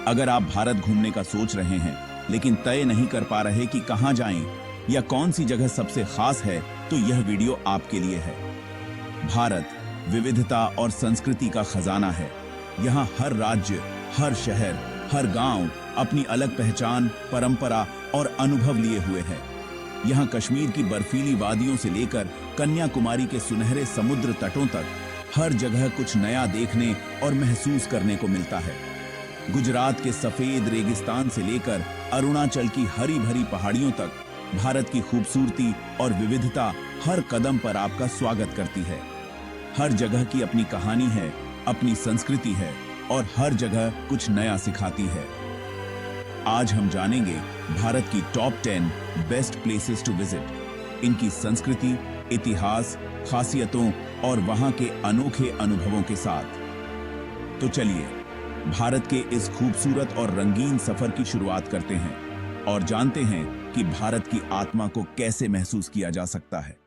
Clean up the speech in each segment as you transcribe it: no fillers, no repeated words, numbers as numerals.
अगर आप भारत घूमने का सोच रहे हैं लेकिन तय नहीं कर पा रहे कि कहां जाएं या कौन सी जगह सबसे खास है, तो यह वीडियो आपके लिए है। भारत विविधता और संस्कृति का खजाना है। यहाँ हर राज्य, हर शहर, हर गांव अपनी अलग पहचान, परंपरा और अनुभव लिए हुए है। यहाँ कश्मीर की बर्फीली वादियों से लेकर कन्याकुमारी के सुनहरे समुद्र तटों तक हर जगह कुछ नया देखने और महसूस करने को मिलता है। गुजरात के सफेद रेगिस्तान से लेकर अरुणाचल की हरी भरी पहाड़ियों तक भारत की खूबसूरती और विविधता हर कदम पर आपका स्वागत करती है। हर जगह की अपनी कहानी है, अपनी संस्कृति है और हर जगह कुछ नया सिखाती है। आज हम जानेंगे भारत की top 10 best places to visit, इनकी संस्कृति, इतिहास, खासियतों और वहां के अनोखे अनुभवों के साथ। तो चलिए भारत के इस खूबसूरत और रंगीन सफर की शुरुआत करते हैं और जानते हैं कि भारत की आत्मा को कैसे महसूस किया जा सकता है।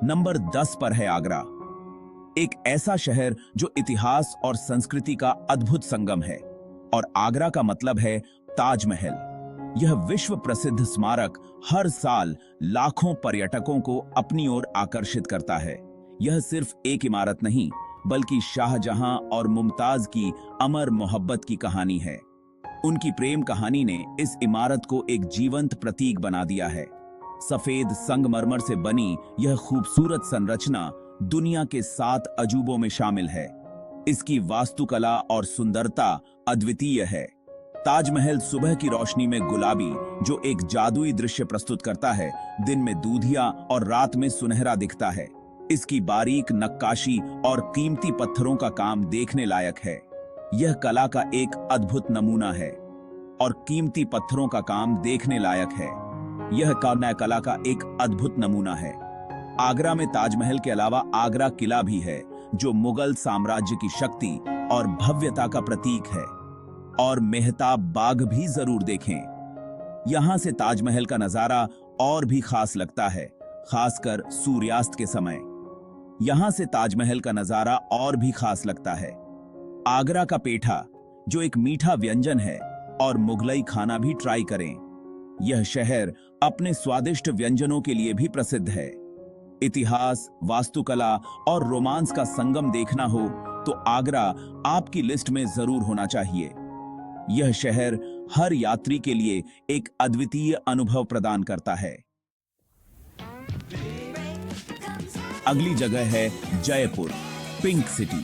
नंबर 10 पर है आगरा, एक ऐसा शहर जो इतिहास और संस्कृति का अद्भुत संगम है। और आगरा का मतलब है ताजमहल। यह विश्व प्रसिद्ध स्मारक हर साल लाखों पर्यटकों को अपनी ओर आकर्षित करता है। यह सिर्फ एक इमारत नहीं, बल्कि शाहजहां और मुमताज की अमर मोहब्बत की कहानी है। उनकी प्रेम कहानी ने इस इमारत को एक जीवंत प्रतीक बना दिया है। सफेद संगमरमर से बनी यह खूबसूरत संरचना दुनिया के 7 अजूबों में शामिल है। इसकी वास्तुकला और सुंदरता अद्वितीय है। ताजमहल सुबह की रोशनी में गुलाबी, जो एक जादुई दृश्य प्रस्तुत करता है, दिन में दूधिया और रात में सुनहरा दिखता है। इसकी बारीक नक्काशी और कीमती पत्थरों का काम देखने लायक है। यह कला का एक अद्भुत नमूना है और कीमती पत्थरों का काम देखने लायक है। यह कला का एक अद्भुत नमूना है। आगरा में ताजमहल के अलावा आगरा किला भी है, जो मुगल साम्राज्य की शक्ति और भव्यता का प्रतीक है। और मेहताब बाग भी जरूर देखें। यहां से ताजमहल का नजारा और भी खास लगता है, खासकर सूर्यास्त के समय। यहां से ताजमहल का नजारा और भी खास लगता है। आगरा का पेठा, जो एक मीठा व्यंजन है, और मुगलई खाना भी ट्राई करें। यह शहर अपने स्वादिष्ट व्यंजनों के लिए भी प्रसिद्ध है। इतिहास, वास्तुकला और रोमांस का संगम देखना हो तो आगरा आपकी लिस्ट में जरूर होना चाहिए। यह शहर हर यात्री के लिए एक अद्वितीय अनुभव प्रदान करता है। अगली जगह है जयपुर, पिंक सिटी।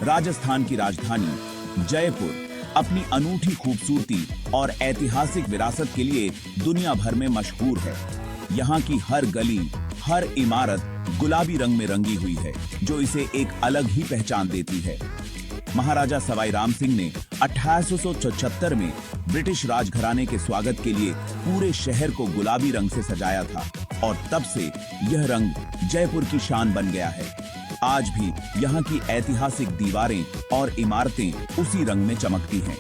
राजस्थान की राजधानी जयपुर अपनी अनूठी खूबसूरती और ऐतिहासिक विरासत के लिए दुनिया भर में मशहूर है। यहाँ की हर गली, हर इमारत गुलाबी रंग में रंगी हुई है, जो इसे एक अलग ही पहचान देती है। महाराजा सवाई राम सिंह ने 1876 में ब्रिटिश राजघराने के स्वागत के लिए पूरे शहर को गुलाबी रंग से सजाया था और तब से यह रंग जयपुर की शान बन गया है। आज भी यहाँ की ऐतिहासिक दीवारें और इमारतें उसी रंग में चमकती हैं।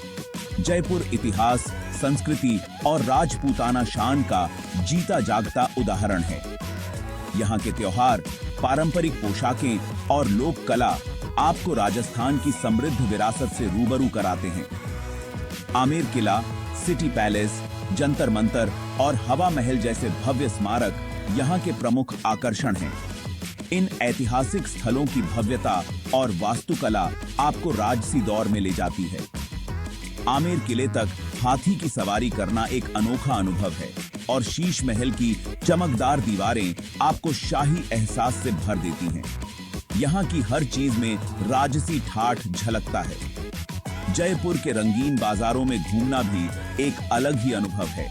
जयपुर इतिहास, संस्कृति और राजपूताना शान का जीता जागता उदाहरण है। यहाँ के त्योहार, पारंपरिक पोशाकें और लोक कला आपको राजस्थान की समृद्ध विरासत से रूबरू कराते हैं। आमेर किला, सिटी पैलेस, जंतर मंतर और हवा महल जैसे भव्य स्मारक यहाँ के प्रमुख आकर्षण हैं। इन ऐतिहासिक स्थलों की भव्यता और वास्तुकला आपको राजसी दौर में ले जाती है। आमेर किले तक हाथी की सवारी करना एक अनोखा अनुभव है और शीश महल की चमकदार दीवारें आपको शाही एहसास से भर देती हैं। यहाँ की हर चीज में राजसी ठाठ झलकता है। जयपुर के रंगीन बाजारों में घूमना भी एक अलग ही अनुभव है।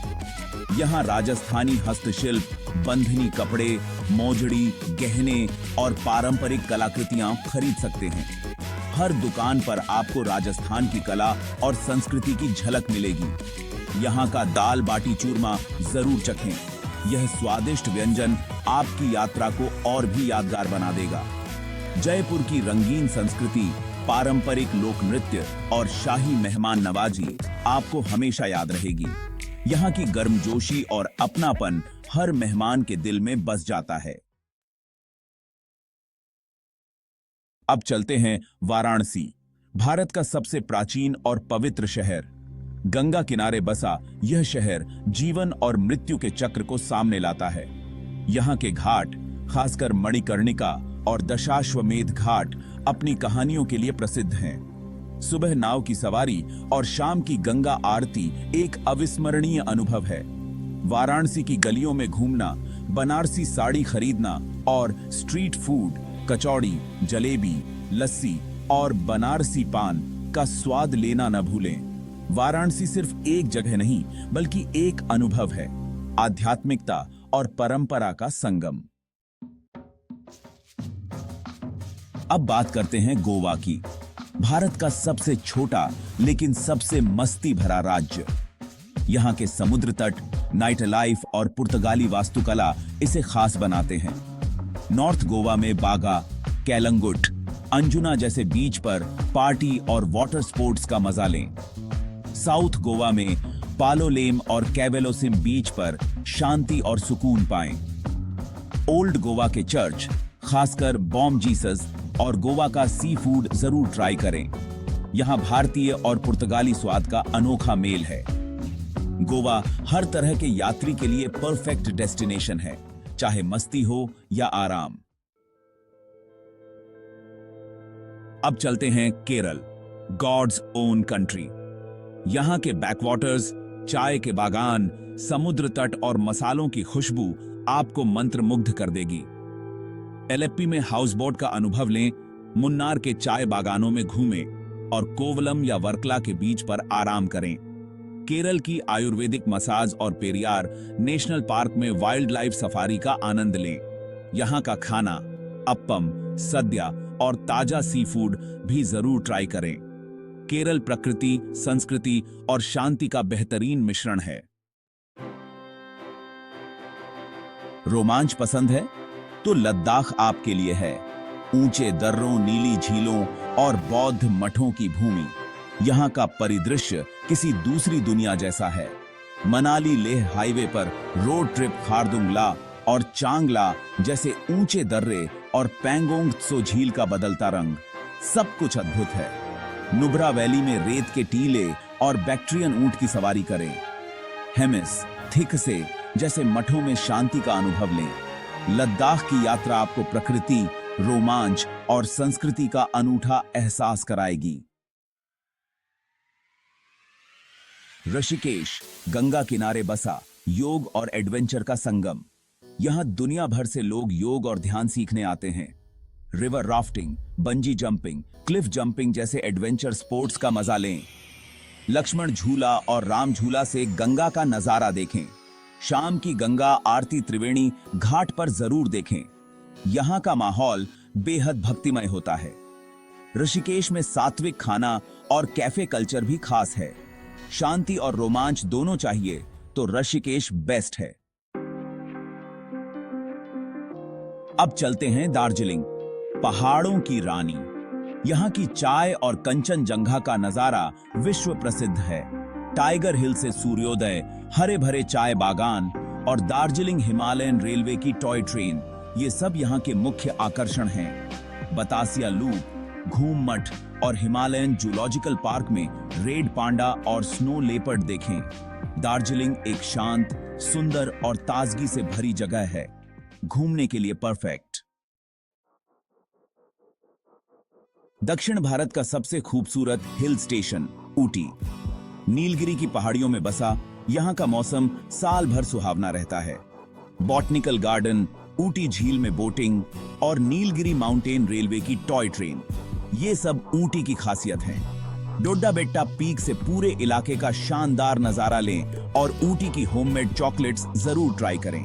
यहाँ राजस्थानी हस्तशिल्प, बंधनी कपड़े, मोजड़ी, गहने और पारंपरिक कलाकृतियां खरीद सकते हैं। हर दुकान पर आपको राजस्थान की कला और संस्कृति की झलक मिलेगी। यहाँ का दाल बाटी चूरमा जरूर चखें। यह स्वादिष्ट व्यंजन आपकी यात्रा को और भी यादगार बना देगा। जयपुर की रंगीन संस्कृति, पारंपरिक लोक नृत्य और शाही मेहमान नवाजी आपको हमेशा याद रहेगी। यहाँ की गर्मजोशी और अपनापन हर मेहमान के दिल में बस जाता है। अब चलते हैं वाराणसी, भारत का सबसे प्राचीन और पवित्र शहर, गंगा किनारे बसा यह शहर जीवन और मृत्यु के चक्र को सामने लाता है। यहाँ के घाट, खासकर मणिकर्णिका और दशाश्वमेध घाट, अपनी कहानियों के लिए प्रसिद्ध हैं। सुबह नाव की सवारी और शाम की गंगा आरती एक अविस्मरणीय अनुभव है। वाराणसी की गलियों में घूमना, बनारसी साड़ी खरीदना और स्ट्रीट फूड, कचौड़ी, जलेबी, लस्सी और बनारसी पान का स्वाद लेना न भूलें। वाराणसी सिर्फ एक जगह नहीं, बल्कि एक अनुभव है, आध्यात्मिकता और परंपरा का संगम। अब बात करते हैं गोवा की, भारत का सबसे छोटा लेकिन सबसे मस्ती भरा राज्य। यहाँ के समुद्र तट, नाइट लाइफ और पुर्तगाली वास्तुकला इसे खास बनाते हैं। नॉर्थ गोवा में बागा, कैलंगुट, अंजुना जैसे बीच पर पार्टी और वाटर स्पोर्ट्स का मजा लें। साउथ गोवा में पालोलेम और कैवेलोसिम बीच पर शांति और सुकून पाएं। ओल्ड गोवा के चर्च, खासकर बॉम जीसस और गोवा का सी फूड जरूर ट्राई करें। यहाँ भारतीय और पुर्तगाली स्वाद का अनोखा मेल है। गोवा हर तरह के यात्री के लिए परफेक्ट डेस्टिनेशन है, चाहे मस्ती हो या आराम। अब चलते हैं केरल, गॉड्स ओन कंट्री। यहाँ के बैकवाटर्स, चाय के बागान, समुद्र तट और मसालों की खुशबू आपको मंत्रमुग्ध कर देगी। एलेप्पी में हाउसबोट का अनुभव लें, मुन्नार के चाय बागानों में घूमें और कोवलम या वर्कला के बीच पर आराम करें। केरल की आयुर्वेदिक मसाज और पेरियार नेशनल पार्क में वाइल्ड लाइफ सफारी का आनंद लें। यहाँ का खाना, अप्पम, सद्या और ताजा सी फूड भी जरूर ट्राई करें। केरल प्रकृति, संस्कृति और शांति का बेहतरीन मिश्रण है। रोमांच पसंद है तो लद्दाख आपके लिए है। ऊंचे दर्रों, नीली झीलों और बौद्ध मठों की भूमि, यहाँ का परिदृश्य किसी दूसरी दुनिया जैसा है। मनाली लेह हाईवे पर रोड ट्रिप खारदुंगला और चांगला जैसे ऊंचे दर्रे और पैंगोंग त्सो झील का बदलता रंग, सब कुछ अद्भुत है। नुब्रा वैली में रेत के टीले और बैक्ट्रियन ऊंट की सवारी करें। हेमिस, थिकसे जैसे मठों में शांति का अनुभव लें। लद्दाख की यात्रा आपको प्रकृति, रोमांच और संस्कृति का अनूठा एहसास कराएगी। ऋषिकेश, गंगा किनारे बसा योग और एडवेंचर का संगम। यहाँ दुनिया भर से लोग योग और ध्यान सीखने आते हैं। River rafting, bungee jumping, Cliff jumping जैसे एडवेंचर स्पोर्ट्स का मजा लें। लक्ष्मण झूला और राम झूला से गंगा का नजारा देखें। शाम की गंगा आरती त्रिवेणी घाट पर जरूर देखें। यहाँ का माहौल बेहद भक्तिमय होता है। ऋषिकेश में सात्विक खाना और कैफे कल्चर भी खास है। शांति और रोमांच दोनों चाहिए तो ऋषिकेश बेस्ट है। अब चलते हैं दार्जिलिंग, पहाड़ों की रानी। यहाँ की चाय और कंचनजंगा का नजारा विश्व प्रसिद्ध है। टाइगर हिल से सूर्योदय, हरे भरे चाय बागान और दार्जिलिंग हिमालयन रेलवे की टॉय ट्रेन, ये सब यहाँ के मुख्य आकर्षण हैं। बतासिया लूप, घूम मठ और हिमालयन जूलॉजिकल पार्क में रेड पांडा और स्नो लेपर्ड देखें। दार्जिलिंग एक शांत, सुंदर और ताजगी से भरी जगह है, घूमने के लिए परफेक्ट। दक्षिण भारत का सबसे खूबसूरत हिल स्टेशन ऊटी। नीलगिरी की पहाड़ियों में बसा यहाँ का मौसम साल भर सुहावना रहता है। बॉटनिकल गार्डन, ऊटी झील में बोटिंग और नीलगिरी माउंटेन रेलवे की टॉय ट्रेन, ये सब ऊटी की खासियत है। डोडा बेट्टा पीक से पूरे इलाके का शानदार नजारा लें और ऊटी की होममेड चॉकलेट्स जरूर ट्राई करें।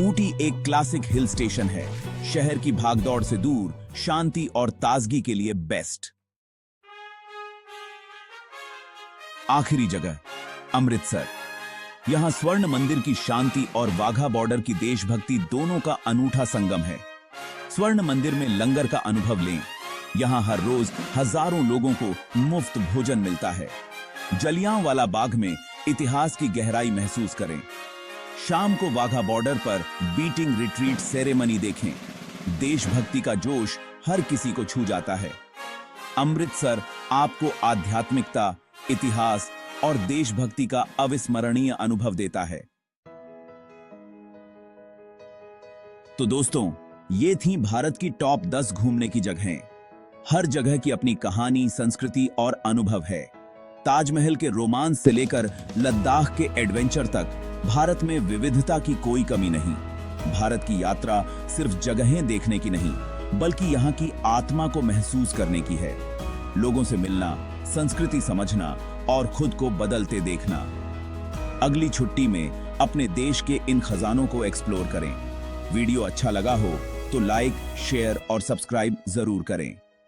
ऊटी एक क्लासिक हिल स्टेशन है, शहर की भागदौड़ से दूर, शांति और ताजगी के लिए बेस्ट। आखिरी जगह अमृतसर। यहां स्वर्ण मंदिर की शांति और वाघा बॉर्डर की देशभक्ति दोनों का अनूठा संगम है। स्वर्ण मंदिर में लंगर का अनुभव लें। यहां हर रोज हजारों लोगों को मुफ्त भोजन मिलता है। जलियांवाला बाग में इतिहास की गहराई महसूस करें। शाम को वाघा बॉर्डर पर बीटिंग रिट्रीट सेरेमनी देखें। देशभक्ति का जोश हर किसी को छू जाता है। अमृतसर आपको आध्यात्मिकता, इतिहास और देशभक्ति का अविस्मरणीय अनुभव देता है। तो दोस्तों, ये थी भारत की टॉप 10 घूमने की जगहें। हर जगह की अपनी कहानी, संस्कृति और अनुभव है। ताजमहल के रोमांस से लेकर लद्दाख के एडवेंचर तक भारत में विविधता की कोई कमी नहीं। भारत की यात्रा सिर्फ जगहें देखने की नहीं, बल्कि यहाँ की आत्मा को महसूस करने की है। लोगों से मिलना, संस्कृति समझना और खुद को बदलते देखना। अगली छुट्टी में अपने देश के इन खजानों को एक्सप्लोर करें। वीडियो अच्छा लगा हो तो लाइक, शेयर और सब्सक्राइब जरूर करें।